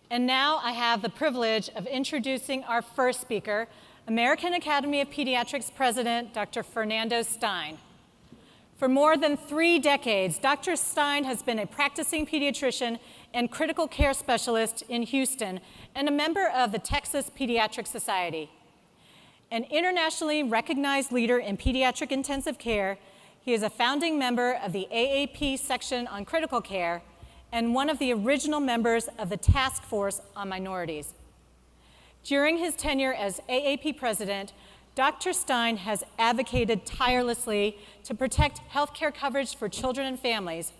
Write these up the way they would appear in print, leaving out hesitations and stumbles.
And now I have the privilege of introducing our first speaker, American Academy of Pediatrics President, Dr. Fernando Stein. For more than 3 decades, Dr. Stein has been a practicing pediatrician and critical care specialist in Houston and a member of the Texas Pediatric Society. An internationally recognized leader in pediatric intensive care, he is a founding member of the AAP section on critical care and one of the original members of the Task Force on Minorities. During his tenure as AAP president, Dr. Stein has advocated tirelessly to protect healthcare coverage for children and families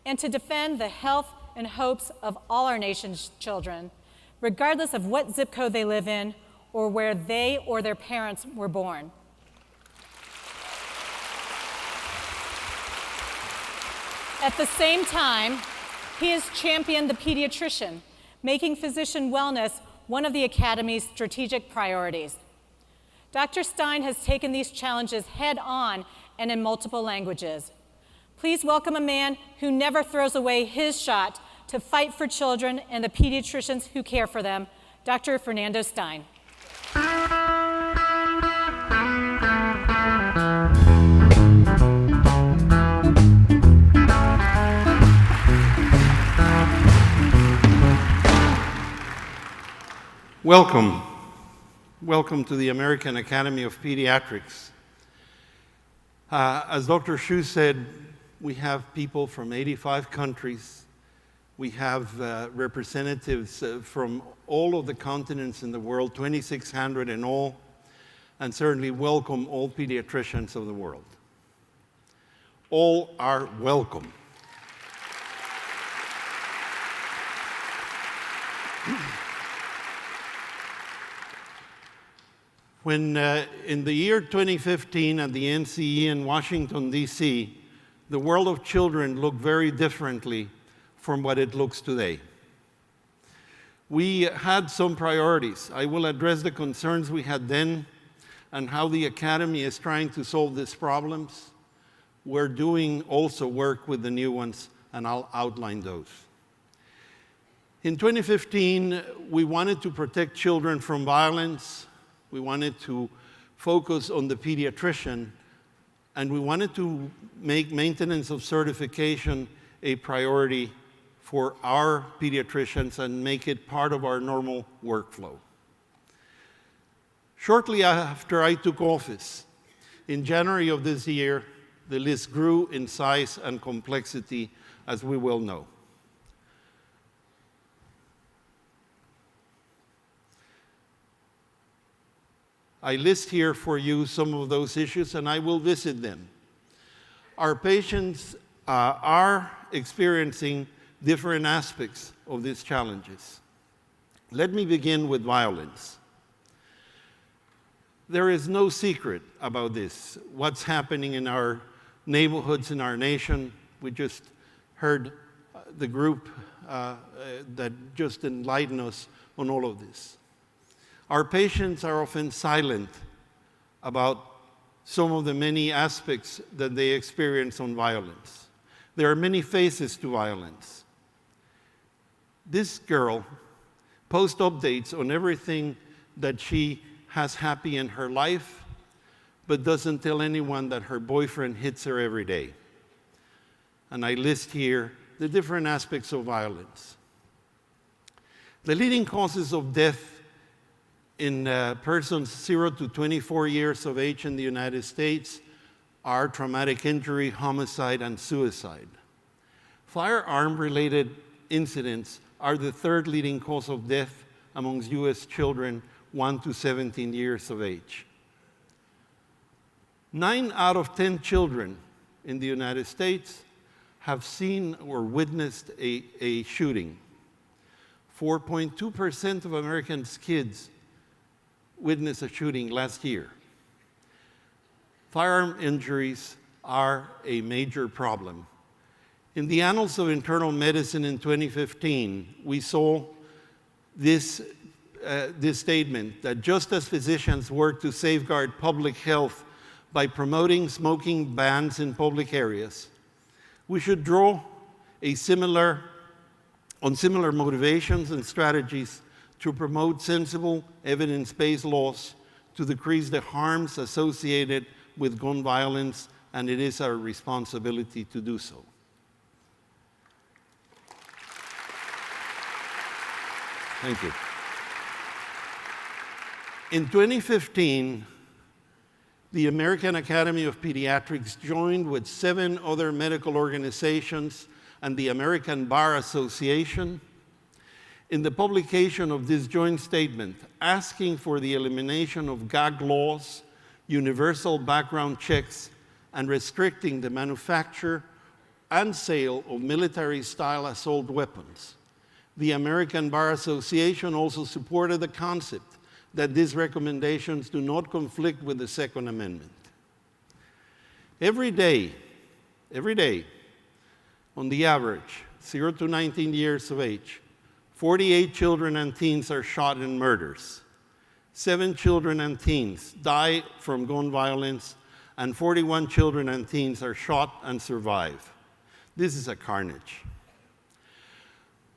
and to defend the health and hopes of all our nation's children, regardless of what zip code they live in or where they or their parents were born. At the same time, he has championed the pediatrician, making physician wellness one of the Academy's strategic priorities. Dr. Stein has taken these challenges head on and in multiple languages. Please welcome a man who never throws away his shot to fight for children and the pediatricians who care for them, Dr. Fernando Stein. Welcome. Welcome to the American Academy of Pediatrics. As Dr. Xu said, we have people from 85 countries. We have representatives from all of the continents in the world, 2,600 in all, and certainly welcome all pediatricians of the world. All are welcome. When in the year 2015 at the NCE in Washington, D.C., the world of children looked very differently from what it looks today. We had some priorities. I will address the concerns we had then and how the Academy is trying to solve these problems. We're doing also work with the new ones, and I'll outline those. In 2015, we wanted to protect children from violence. We wanted to focus on the pediatrician, and we wanted to make maintenance of certification a priority for our pediatricians and make it part of our normal workflow. Shortly after I took office, in January of this year, the list grew in size and complexity, as we well know. I list here for you some of those issues, and I will visit them. Our patients are experiencing different aspects of these challenges. Let me begin with violence. There is no secret about this, what's happening in our neighborhoods in our nation. We just heard the group that just enlightened us on all of this. Our patients are often silent about some of the many aspects that they experience on violence. There are many faces to violence. This girl posts updates on everything that she has happy in her life, but doesn't tell anyone that her boyfriend hits her every day. And I list here the different aspects of violence. The leading causes of death in persons 0 to 24 years of age in the United States are traumatic injury, homicide, and suicide. Firearm-related incidents are the 3rd leading cause of death amongst U.S. children 1 to 17 years of age. 9 out of 10 children in the United States have seen or witnessed a shooting. 4.2% of American kids witnessed a shooting last year. Firearm injuries are a major problem. In the Annals of Internal Medicine in 2015, we saw this statement that just as physicians work to safeguard public health by promoting smoking bans in public areas, we should draw a similar on similar motivations and strategies to promote sensible, evidence-based laws to decrease the harms associated with gun violence, and it is our responsibility to do so. Thank you. In 2015, the American Academy of Pediatrics joined with 7 other medical organizations and the American Bar Association in the publication of this joint statement asking for the elimination of gag laws, universal background checks, and restricting the manufacture and sale of military-style assault weapons. The American Bar Association also supported the concept that these recommendations do not conflict with the Second Amendment. Every day, on the average, 0 to 19 years of age, 48 children and teens are shot in murders. 7 children and teens die from gun violence, and 41 children and teens are shot and survive. This is a carnage.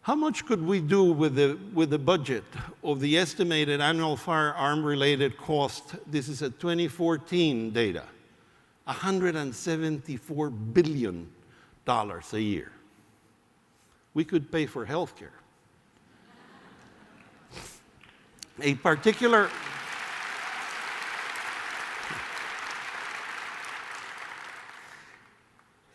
How much could we do with the budget of the estimated annual firearm-related cost? This is a 2014 data, $174 billion a year. We could pay for health care. A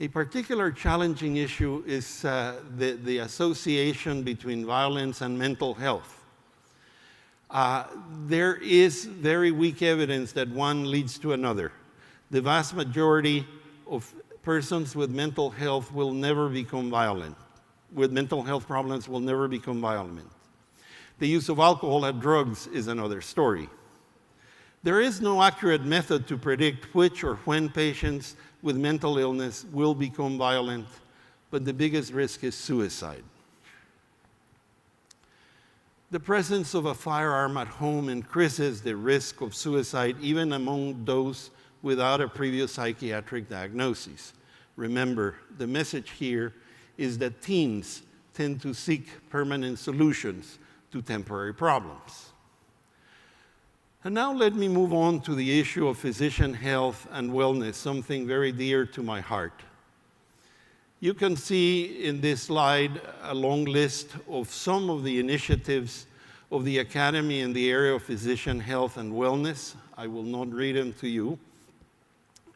particular challenging issue is the association between violence and mental health. There is very weak evidence that one leads to another. The vast majority of persons with mental health will never become violent. With mental health problems will never become violent. The use of alcohol and drugs is another story. There is no accurate method to predict which or when patients with mental illness will become violent, but the biggest risk is suicide. The presence of a firearm at home increases the risk of suicide even among those without a previous psychiatric diagnosis. Remember, the message here is that teens tend to seek permanent solutions to temporary problems. And now let me move on to the issue of physician health and wellness, something very dear to my heart. You can see in this slide a long list of some of the initiatives of the Academy in the area of physician health and wellness. I will not read them to you.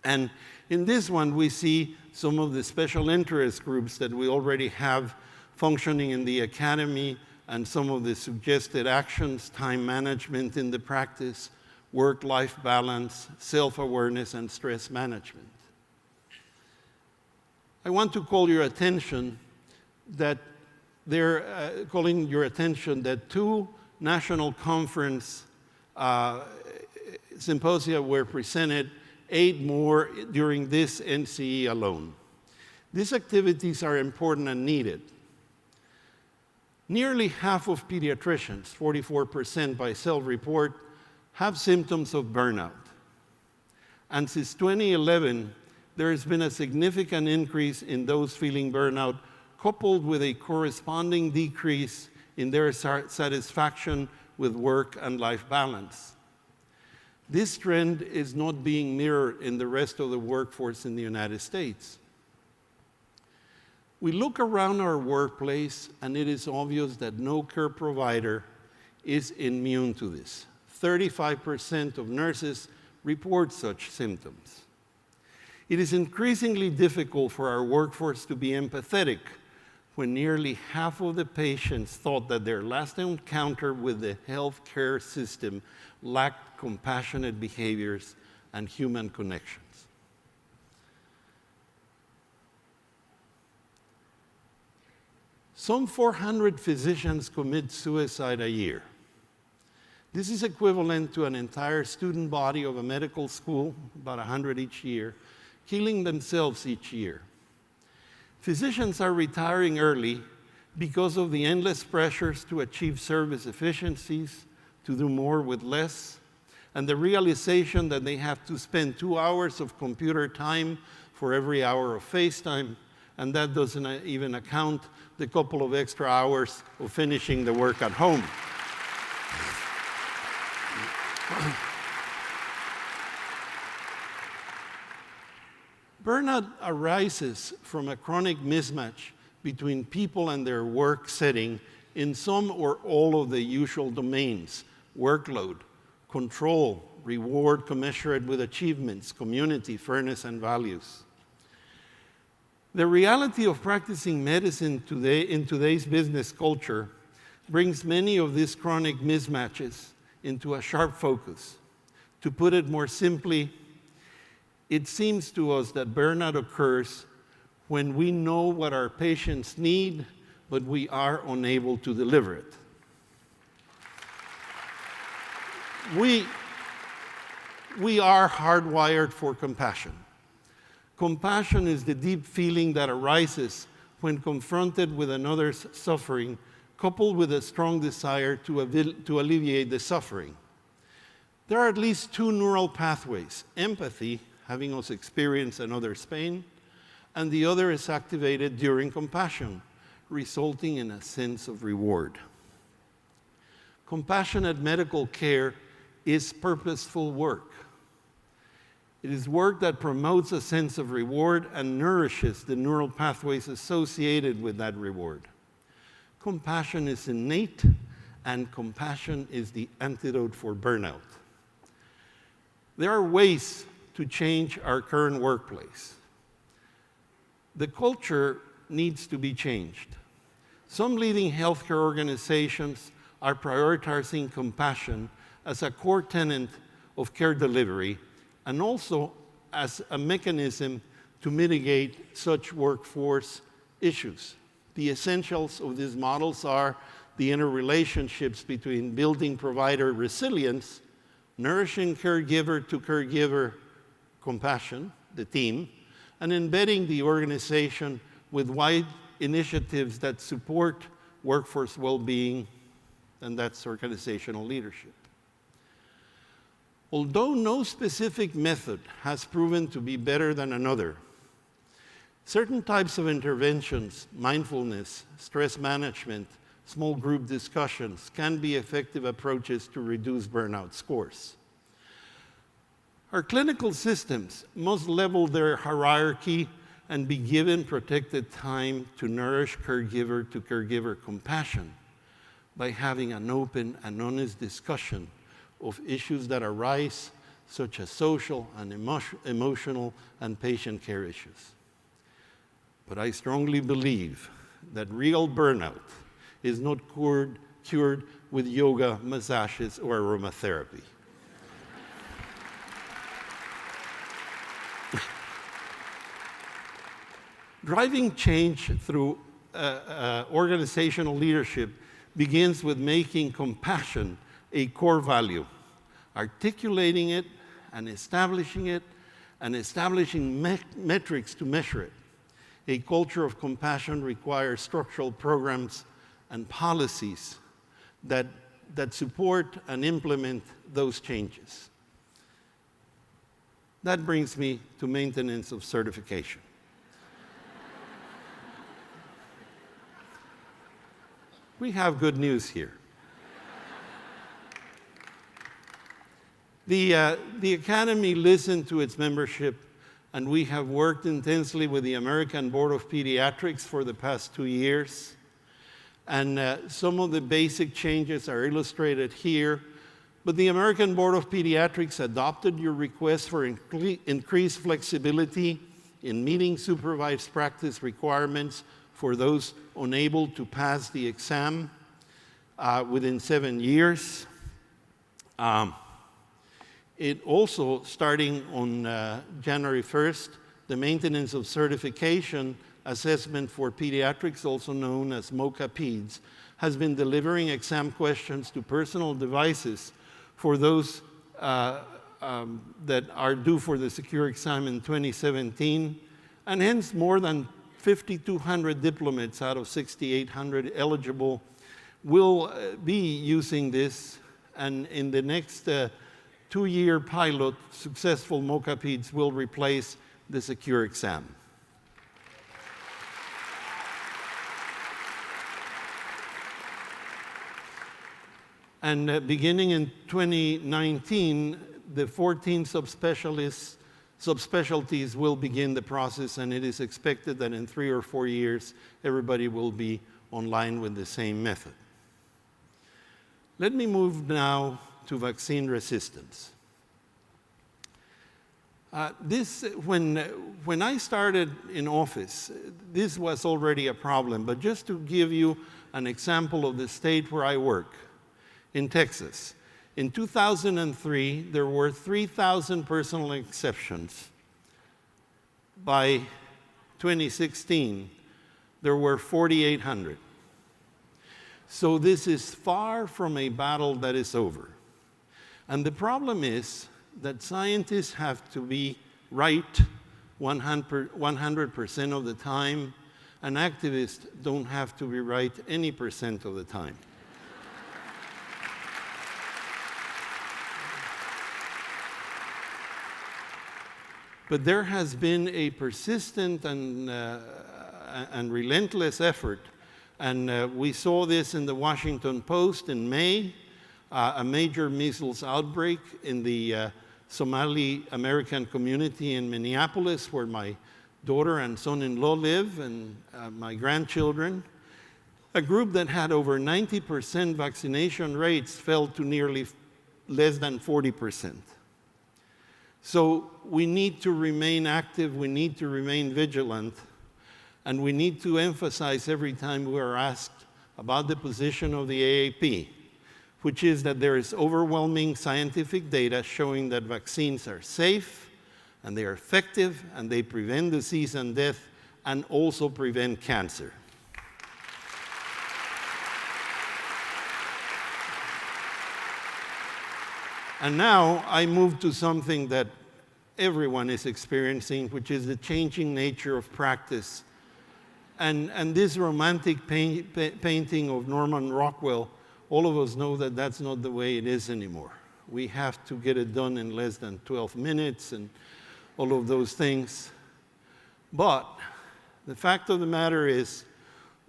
And in this one, we see some of the special interest groups that we already have functioning in the Academy, and some of the suggested actions: time management in the practice, work-life balance, self-awareness, and stress management. I want to call your attention that two national conference symposia were presented, 8 more during this NCE alone. These activities are important and needed. Nearly half of pediatricians, 44% by self-report, have symptoms of burnout. And since 2011, there has been a significant increase in those feeling burnout, coupled with a corresponding decrease in their satisfaction with work and life balance. This trend is not being mirrored in the rest of the workforce in the United States. We look around our workplace, and it is obvious that no care provider is immune to this. 35% of nurses report such symptoms. It is increasingly difficult for our workforce to be empathetic when nearly half of the patients thought that their last encounter with the healthcare system lacked compassionate behaviors and human connections. Some 400 physicians commit suicide a year. This is equivalent to an entire student body of a medical school, about 100 each year, killing themselves each year. Physicians are retiring early because of the endless pressures to achieve service efficiencies, to do more with less, and the realization that they have to spend 2 hours of computer time for every hour of FaceTime, and that doesn't even account the couple of extra hours of finishing the work at home. Burnout arises from a chronic mismatch between people and their work setting in some or all of the usual domains: workload, control, reward commensurate with achievements, community, fairness, and values. The reality of practicing medicine today in today's business culture brings many of these chronic mismatches into a sharp focus. To put it more simply, it seems to us that burnout occurs when we know what our patients need, but we are unable to deliver it. We are hardwired for compassion. Compassion is the deep feeling that arises when confronted with another's suffering, coupled with a strong desire to alleviate the suffering. There are at least two neural pathways: empathy, having us experience another's pain, and the other is activated during compassion, resulting in a sense of reward. Compassionate medical care is purposeful work. It is work that promotes a sense of reward and nourishes the neural pathways associated with that reward. Compassion is innate, and compassion is the antidote for burnout. There are ways to change our current workplace. The culture needs to be changed. Some leading healthcare organizations are prioritizing compassion as a core tenet of care delivery, and also as a mechanism to mitigate such workforce issues. The essentials of these models are the interrelationships between building provider resilience, nourishing caregiver to caregiver compassion, the team, and embedding the organization with wide initiatives that support workforce well-being, and that's organizational leadership. Although no specific method has proven to be better than another, certain types of interventions, mindfulness, stress management, small group discussions, can be effective approaches to reduce burnout scores. Our clinical systems must level their hierarchy and be given protected time to nourish caregiver to caregiver compassion by having an open and honest discussion of issues that arise, such as social and emotional and patient care issues. But I strongly believe that real burnout is not cured with yoga, massages, or aromatherapy. Driving change through organizational leadership begins with making compassion a core value, articulating it, and establishing metrics to measure it. A culture of compassion requires structural programs and policies that support and implement those changes. That brings me to maintenance of certification. We have good news here. The Academy listened to its membership, and we have worked intensely with the American Board of Pediatrics for the past 2 years. And some of the basic changes are illustrated here. But the American Board of Pediatrics adopted your request for increased flexibility in meeting supervised practice requirements for those unable to pass the exam within 7 years. It also, starting on January 1st, the maintenance of certification assessment for pediatrics, also known as MOCA-PEDS, has been delivering exam questions to personal devices for those that are due for the secure exam in 2017, and hence more than 5,200 diplomates out of 6,800 eligible will be using this, and in the next 2-year pilot, successful MOCA-PEDS will replace the secure exam. And beginning in 2019, the 14 subspecialties will begin the process, and it is expected that in 3 or 4 years, everybody will be online with the same method. Let me move now to vaccine resistance. When I started in office, this was already a problem, but just to give you an example of the state where I work, in Texas, in 2003, there were 3,000 personal exceptions. By 2016, there were 4,800. So this is far from a battle that is over. And the problem is that scientists have to be right 100% of the time, and activists don't have to be right any percent of the time. But there has been a persistent and relentless effort, and we saw this in the Washington Post in May, a major measles outbreak in the Somali American community in Minneapolis, where my daughter and son-in-law live, and my grandchildren. A group that had over 90% vaccination rates fell to nearly less than 40%. So we need to remain active, we need to remain vigilant, and we need to emphasize every time we are asked about the position of the AAP, which is that there is overwhelming scientific data showing that vaccines are safe, and they are effective, and they prevent disease and death, and also prevent cancer. And now I move to something that everyone is experiencing, which is the changing nature of practice. And this romantic painting of Norman Rockwell, all of us know that that's not the way it is anymore. We have to get it done in less than 12 minutes and all of those things. But the fact of the matter is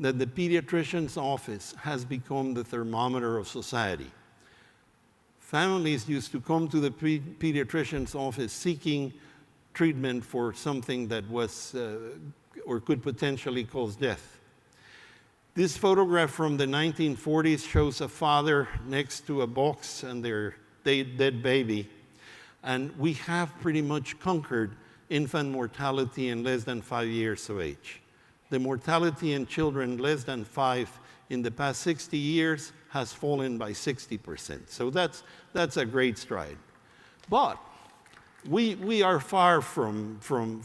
that the pediatrician's office has become the thermometer of society. Families used to come to the pediatrician's office seeking treatment for something that was or could potentially cause death. This photograph from the 1940s shows a father next to a box and their dead baby. And we have pretty much conquered infant mortality in less than 5 years of age. The mortality in children less than 5 in the past 60 years has fallen by 60%. So that's a great stride. But we are far from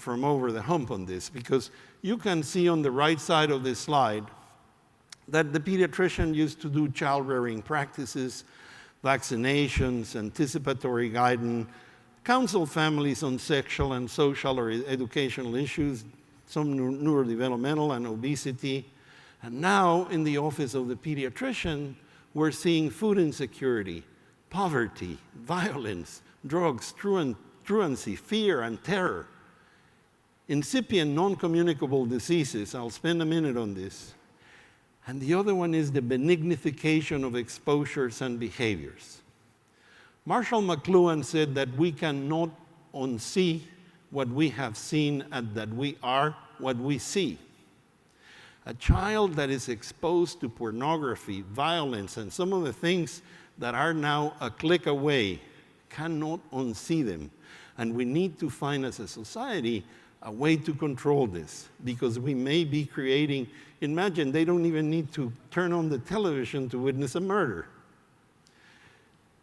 over the hump on this, because you can see on the right side of this slide that the pediatrician used to do child-rearing practices, vaccinations, anticipatory guidance, counsel families on sexual and social or educational issues, some neurodevelopmental and obesity. And now, in the office of the pediatrician, we're seeing food insecurity, poverty, violence, drugs, truancy, fear, and terror. Incipient non-communicable diseases, I'll spend a minute on this. And the other one is the benignification of exposures and behaviors. Marshall McLuhan said that we cannot unsee what we have seen and that we are what we see. A child that is exposed to pornography, violence, and some of the things that are now a click away cannot unsee them. And we need to find, as a society, a way to control this, because we may be creating, imagine they don't even need to turn on the television to witness a murder.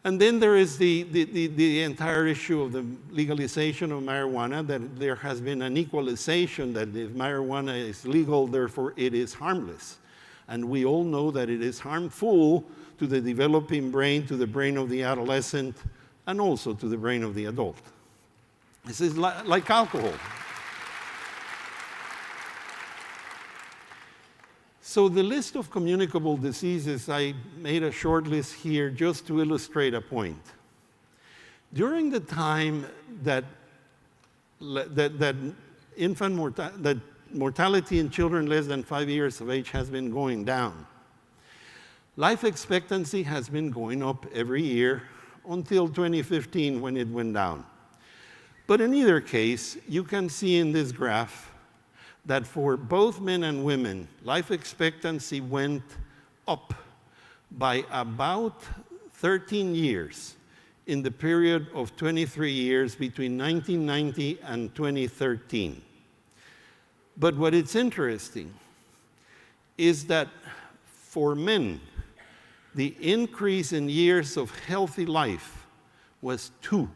And then there is the entire issue of the legalization of marijuana, that there has been an equalization that if marijuana is legal, therefore it is harmless. And we all know that it is harmful to the developing brain, to the brain of the adolescent, and also to the brain of the adult. This is like alcohol. So the list of communicable diseases, I made a short list here just to illustrate a point. During the time that mortality in children less than 5 years of age has been going down, Life expectancy has been going up every year until 2015 when it went down. But in either case, you can see in this graph that for both men and women, life expectancy went up by about 13 years in the period of 23 years between 1990 and 2013. But what is interesting is that for men, the increase in years of healthy life was 2.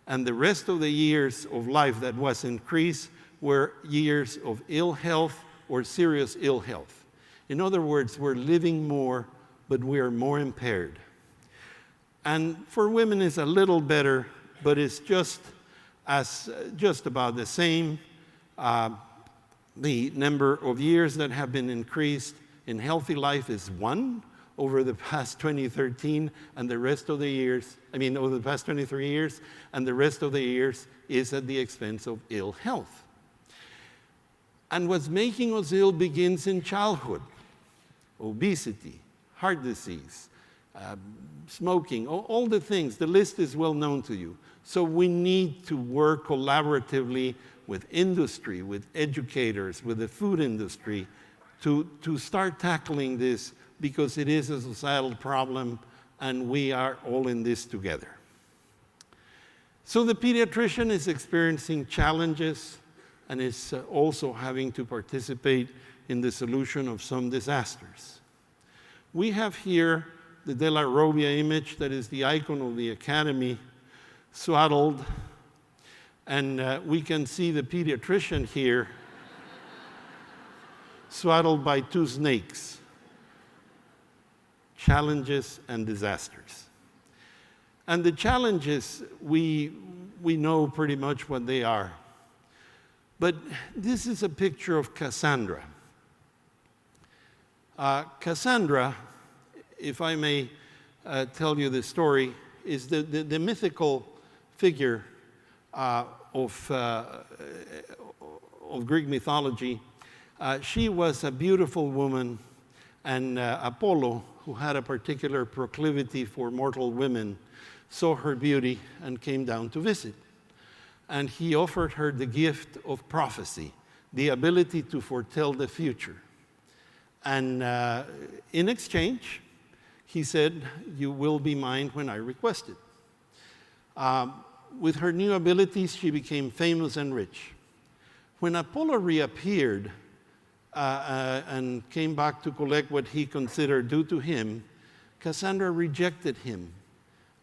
And the rest of the years of life that was increased were years of ill health or serious ill health. In other words, we're living more, but we are more impaired. And for women, it's a little better, but it's just about the same. The number of years that have been increased in healthy life is 1 over the past 2013, and the rest of the years, over the past 23 years, and the rest of the years is at the expense of ill health. And what's making us ill begins in childhood. Obesity, heart disease, smoking, all the things. The list is well known to you. So we need to work collaboratively with industry, with educators, with the food industry to start tackling this, because it is a societal problem and we are all in this together. So the pediatrician is experiencing challenges and is also having to participate in the solution of some disasters. We have here the De La Robbia image that is the icon of the academy, swaddled, and we can see the pediatrician here swaddled by 2 snakes. Challenges and disasters. And the challenges, we know pretty much what they are. But this is a picture of Cassandra. Cassandra, if I may tell you the story, is the mythical figure of Greek mythology. She was a beautiful woman, and Apollo, who had a particular proclivity for mortal women, saw her beauty and came down to visit. And he offered her the gift of prophecy, the ability to foretell the future. And in exchange, he said, "You will be mine when I request it." With her new abilities, she became famous and rich. When Apollo reappeared and came back to collect what he considered due to him, Cassandra rejected him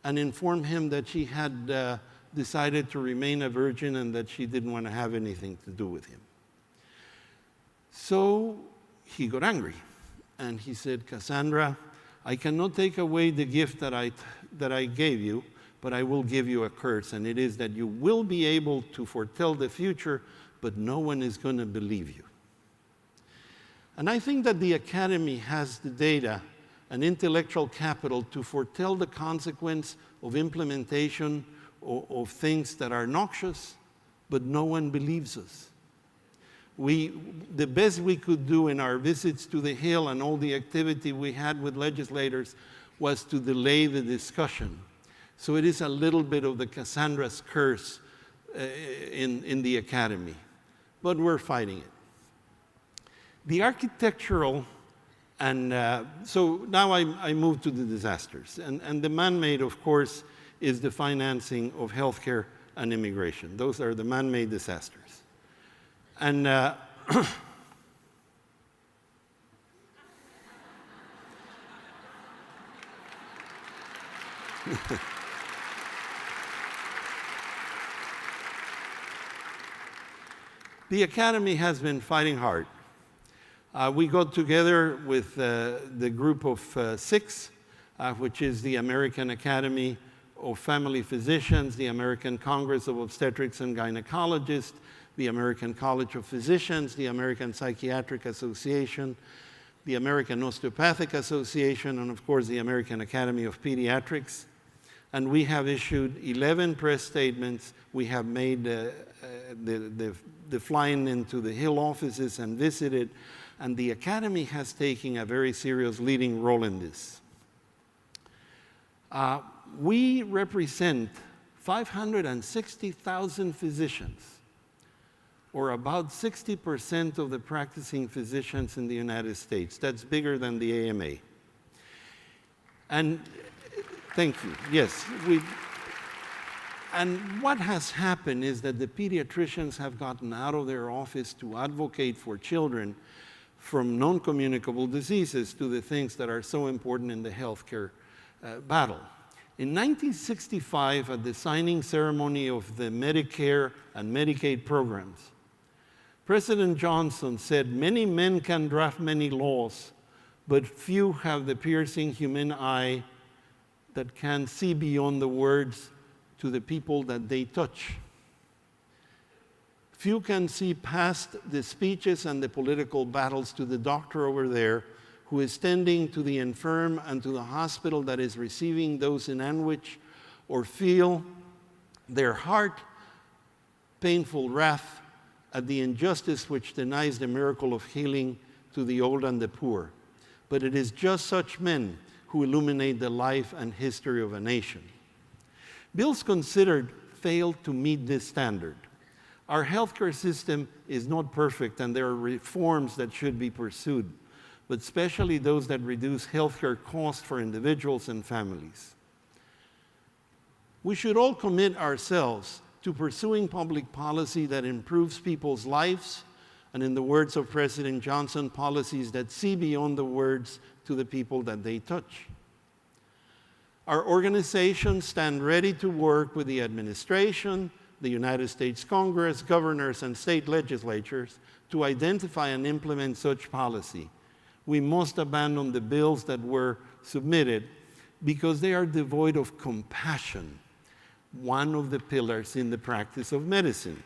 and informed him that she had decided to remain a virgin and that she didn't want to have anything to do with him. So he got angry and he said, "Cassandra, I cannot take away the gift that I gave you, but I will give you a curse, and it is that you will be able to foretell the future, but no one is going to believe you." And I think that the Academy has the data and intellectual capital to foretell the consequence of implementation of things that are noxious, but no one believes us. The best we could do in our visits to the Hill and all the activity we had with legislators was to delay the discussion. So it is a little bit of the Cassandra's curse in the Academy, but we're fighting it. The architectural, and so now I move to the disasters. And the man-made, of course, is the financing of healthcare and immigration. Those are the man-made disasters. And the Academy has been fighting hard. We got together with the group of 6, which is the American Academy of Family Physicians, the American Congress of Obstetrics and Gynecologists, the American College of Physicians, the American Psychiatric Association, the American Osteopathic Association, and of course the American Academy of Pediatrics. And we have issued 11 press statements. We have made the flying into the Hill offices and visited And the Academy has taken a very serious leading role in this. We represent 560,000 physicians, or about 60% of the practicing physicians in the United States. That's bigger than the AMA. And thank you. Yes, and what has happened is that the pediatricians have gotten out of their office to advocate for children from non-communicable diseases to the things that are so important in the healthcare battle. In 1965, at the signing ceremony of the Medicare and Medicaid programs, President Johnson said, "Many men can draft many laws, but few have the piercing human eye that can see beyond the words to the people that they touch. Few can see past the speeches and the political battles to the doctor over there who is tending to the infirm and to the hospital that is receiving those in anguish, or feel their heart painful wrath at the injustice which denies the miracle of healing to the old and the poor. But it is just such men who illuminate the life and history of a nation." Bills considered failed to meet this standard. Our healthcare system is not perfect, and there are reforms that should be pursued, but especially those that reduce healthcare costs for individuals and families. We should all commit ourselves to pursuing public policy that improves people's lives, and in the words of President Johnson, policies that see beyond the words to the people that they touch. Our organizations stand ready to work with the administration, the United States Congress, governors, and state legislatures to identify and implement such policy. We must abandon the bills that were submitted because they are devoid of compassion, one of the pillars in the practice of medicine.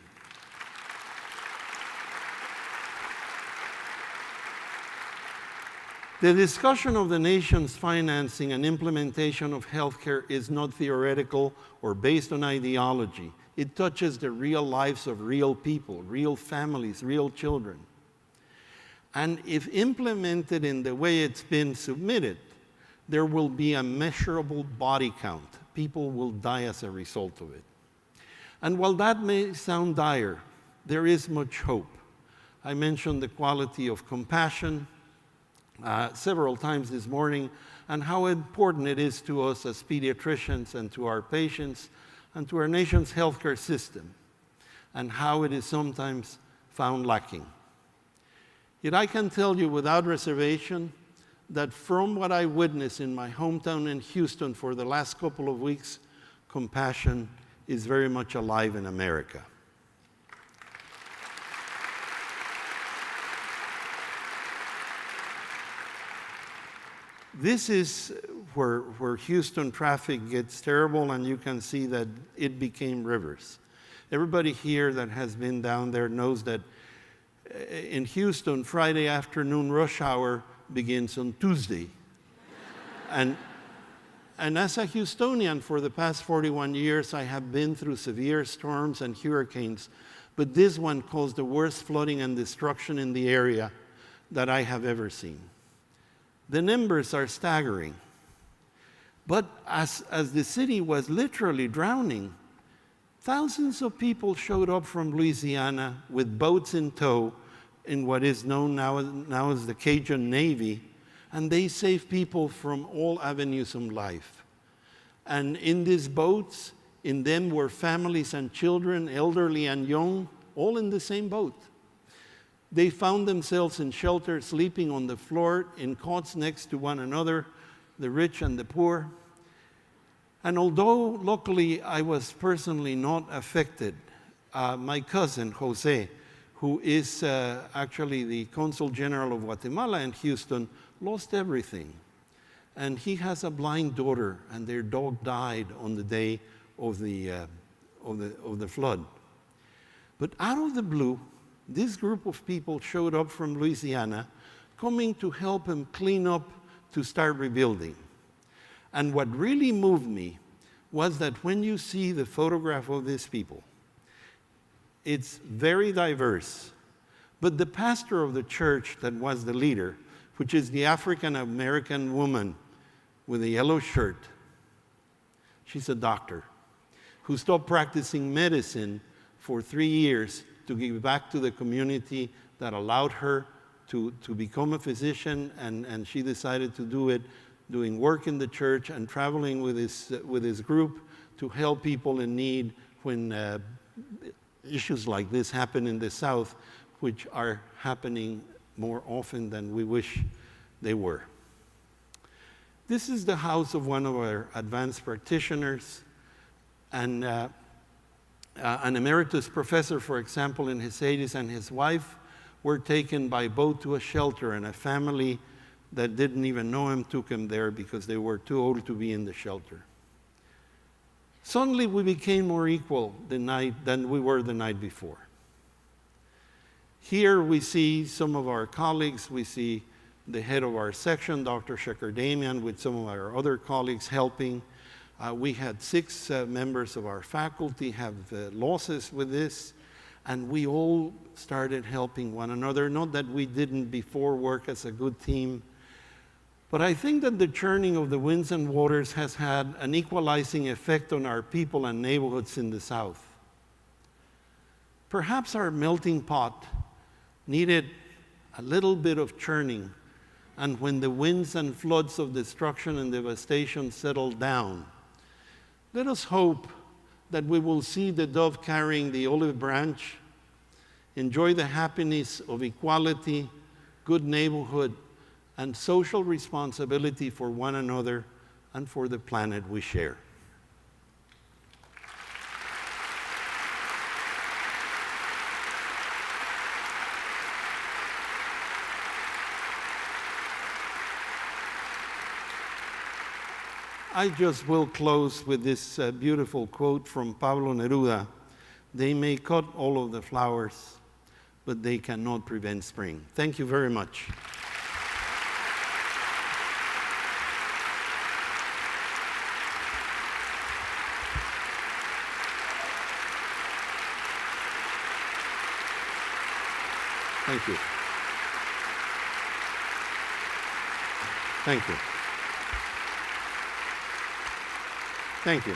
The discussion of the nation's financing and implementation of healthcare is not theoretical or based on ideology. It touches the real lives of real people, real families, real children. And if implemented in the way it's been submitted, there will be a measurable body count. People will die as a result of it. And while that may sound dire, there is much hope. I mentioned the quality of compassion several times this morning, and how important it is to us as pediatricians and to our patients and to our nation's healthcare system, and how it is sometimes found lacking. Yet I can tell you without reservation that from what I witnessed in my hometown in Houston for the last couple of weeks, compassion is very much alive in America. This is where Houston traffic gets terrible, and you can see that it became rivers. Everybody here that has been down there knows that in Houston, Friday afternoon rush hour begins on Tuesday. And as a Houstonian for the past 41 years, I have been through severe storms and hurricanes, but this one caused the worst flooding and destruction in the area that I have ever seen. The numbers are staggering. But as the city was literally drowning, thousands of people showed up from Louisiana with boats in tow in what is known now as the Cajun Navy, and they saved people from all avenues of life. And in these boats, in them were families and children, elderly and young, all in the same boat. They found themselves in shelter, sleeping on the floor in cots next to one another, the rich and the poor. And although luckily I was personally not affected, my cousin, Jose, who is actually the Consul General of Guatemala in Houston, lost everything. And he has a blind daughter, and their dog died on the day of the flood. But out of the blue, this group of people showed up from Louisiana, coming to help him clean up to start rebuilding. And what really moved me was that when you see the photograph of these people, it's very diverse, But the pastor of the church that was the leader, which is the African-American woman with a yellow shirt, she's a doctor, who stopped practicing medicine for 3 years to give back to the community that allowed her to become a physician, and she decided to do it, doing work in the church and traveling with his group to help people in need when issues like this happen in the South, which are happening more often than we wish they were. This is the house of one of our advanced practitioners, and an emeritus professor, for example, in his 80s, and his wife were taken by boat to a shelter, and a family that didn't even know him took him there because they were too old to be in the shelter. Suddenly, we became more equal than we were the night before. Here we see some of our colleagues. We see the head of our section, Dr. Shekhar Damian, with some of our other colleagues helping. We had 6 members of our faculty have losses with this, and we all started helping one another. Not that we didn't before work as a good team, but I think that the churning of the winds and waters has had an equalizing effect on our people and neighborhoods in the South. Perhaps our melting pot needed a little bit of churning, and when the winds and floods of destruction and devastation settle down, let us hope that we will see the dove carrying the olive branch, enjoy the happiness of equality, good neighborhood, and social responsibility for one another and for the planet we share. I just will close with this beautiful quote from Pablo Neruda: "They may cut all of the flowers, but they cannot prevent spring." Thank you very much. Thank you. Thank you. Thank you.